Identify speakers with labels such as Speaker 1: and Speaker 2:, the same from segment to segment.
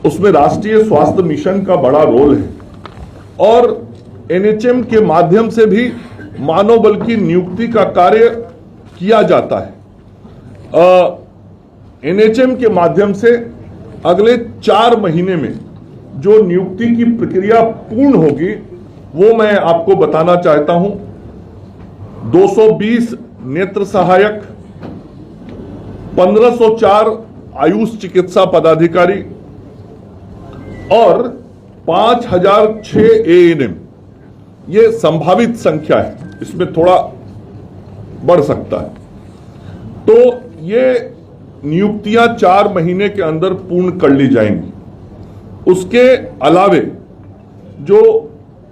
Speaker 1: उसमें राष्ट्रीय स्वास्थ्य मिशन का बड़ा रोल है और एनएचएम के माध्यम से भी मानव बल की नियुक्ति का कार्य किया जाता है। एनएचएम के माध्यम से अगले 4 महीने में जो नियुक्ति की प्रक्रिया पूर्ण होगी वो मैं आपको बताना चाहता हूं। 220 नेत्र सहायक, 1504 आयुष चिकित्सा पदाधिकारी और 5006 एएनएम, ये संभावित संख्या है, इसमें थोड़ा बढ़ सकता है। तो ये नियुक्तियां 4 महीने के अंदर पूर्ण कर ली जाएंगी। उसके अलावे जो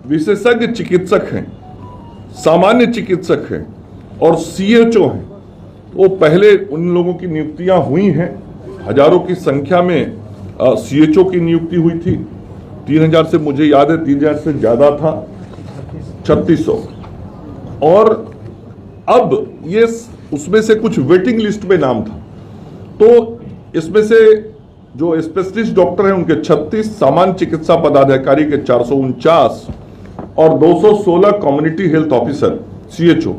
Speaker 1: विशेषज्ञ चिकित्सक हैं, सामान्य चिकित्सक हैं और सीएचओ हैं, वो पहले उन लोगों की नियुक्तियां हुई हैं। हजारों की संख्या में सीएचओ की नियुक्ति हुई थी। 3000 से मुझे याद है 3000 से ज्यादा था, 3600। और अब ये उसमें से कुछ वेटिंग लिस्ट में नाम था, तो इसमें से जो स्पेशलिस्ट डॉक्टर हैं उनके 36, सामान्य चिकित्सा पदाधिकारी के 449 और 216 कम्युनिटी हेल्थ ऑफिसर सीएचओ,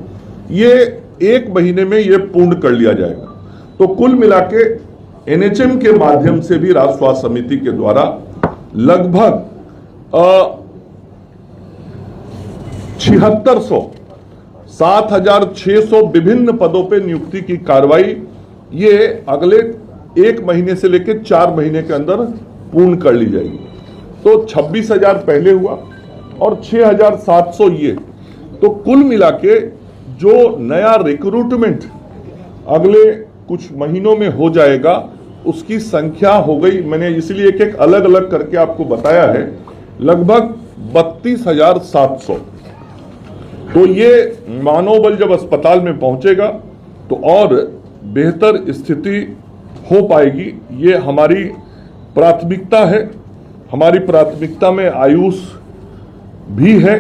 Speaker 1: ये 1 महीने में ये पूर्ण कर लिया जाएगा। तो कुल मिला के एनएचएम के माध्यम से भी राष्ट्रीय स्वास्थ्य समिति के द्वारा लगभग 7600 7600 विभिन्न पदों पे नियुक्ति की कार्रवाई ये अगले 1 महीने से लेकर 4 महीने के अंदर पूर्ण कर ली जाएगी। तो 26,000 पहले हुआ और 6,700 ये, तो कुल मिला के जो नया रिक्रूटमेंट अगले कुछ महीनों में हो जाएगा उसकी संख्या हो गई, मैंने इसलिए एक एक अलग अलग करके आपको बताया है, लगभग 32,700। तो ये मानव बल जब अस्पताल में पहुंचेगा तो और बेहतर स्थिति हो पाएगी। ये हमारी प्राथमिकता है। हमारी प्राथमिकता में आयुष भी है,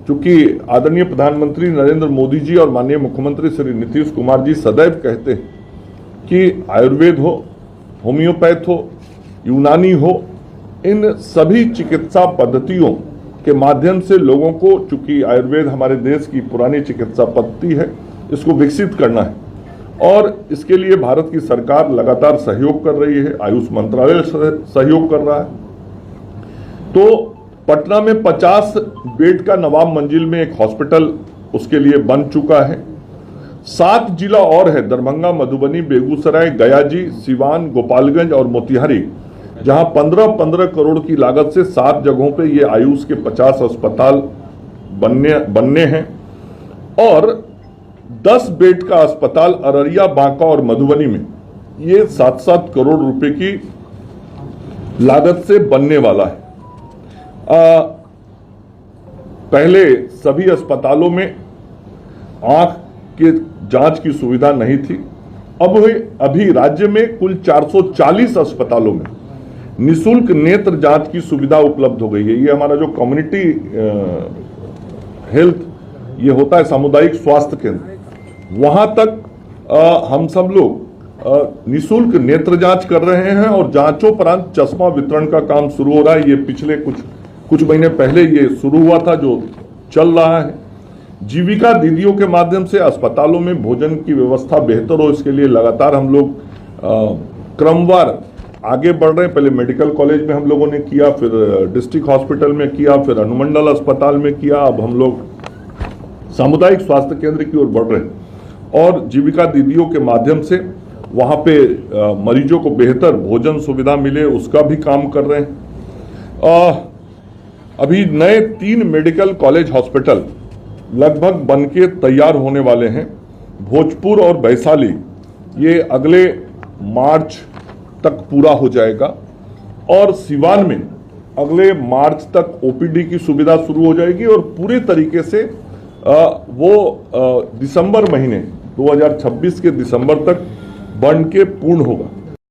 Speaker 1: क्योंकि आदरणीय प्रधानमंत्री नरेंद्र मोदी जी और माननीय मुख्यमंत्री श्री नीतीश कुमार जी सदैव कहते हैं कि आयुर्वेद हो, होम्योपैथ हो, यूनानी हो, इन सभी चिकित्सा पद्धतियों के माध्यम से लोगों को, चूंकि आयुर्वेद हमारे देश की पुरानी चिकित्सा पद्धति है, इसको विकसित करना है और इसके लिए भारत की सरकार लगातार सहयोग कर रही है, आयुष मंत्रालय सहयोग कर रहा है। तो पटना में 50 बेड का नवाब मंजिल में एक हॉस्पिटल उसके लिए बन चुका है। 7 जिला और है, दरभंगा, मधुबनी, बेगूसराय, गया जी, सिवान, गोपालगंज और मोतिहारी, जहां 15-15 करोड़ की लागत से 7 जगहों पे ये आयुष के 50 अस्पताल बनने हैं और 10 बेड का अस्पताल अररिया, बांका और मधुबनी में ये 7-7 करोड़ रुपए की लागत से बनने वाला है। पहले सभी अस्पतालों में आंख के जांच की सुविधा नहीं थी। अब अभी राज्य में कुल 440 अस्पतालों में निशुल्क नेत्र जांच की सुविधा उपलब्ध हो गई है। ये हमारा जो कम्युनिटी हेल्थ ये होता है, सामुदायिक स्वास्थ्य केंद्र, वहां तक हम सब लोग निशुल्क नेत्र जांच कर रहे हैं और जांचोपरांत चश्मा वितरण का काम शुरू हो रहा है। ये पिछले कुछ महीने पहले ये शुरू हुआ था, जो चल रहा है। जीविका दीदियों के माध्यम से अस्पतालों में भोजन की व्यवस्था बेहतर हो, इसके लिए लगातार हम लोग क्रमवार आगे बढ़ रहे हैं। पहले मेडिकल कॉलेज में हम लोगों ने किया, फिर डिस्ट्रिक्ट हॉस्पिटल में किया, फिर अनुमंडल अस्पताल में किया, अब हम लोग सामुदायिक स्वास्थ्य केंद्र की ओर बढ़ रहे हैं और जीविका दीदियों के माध्यम से वहां पे मरीजों को बेहतर भोजन सुविधा मिले उसका भी काम कर रहे हैं। अभी नए 3 मेडिकल कॉलेज हॉस्पिटल लगभग बनके तैयार होने वाले हैं। भोजपुर और वैशाली ये अगले मार्च तक पूरा हो जाएगा और सिवान में अगले मार्च तक ओपीडी की सुविधा शुरू हो जाएगी और पूरे तरीके से वो दिसंबर महीने 2026 के दिसंबर तक बन के पूर्ण होगा।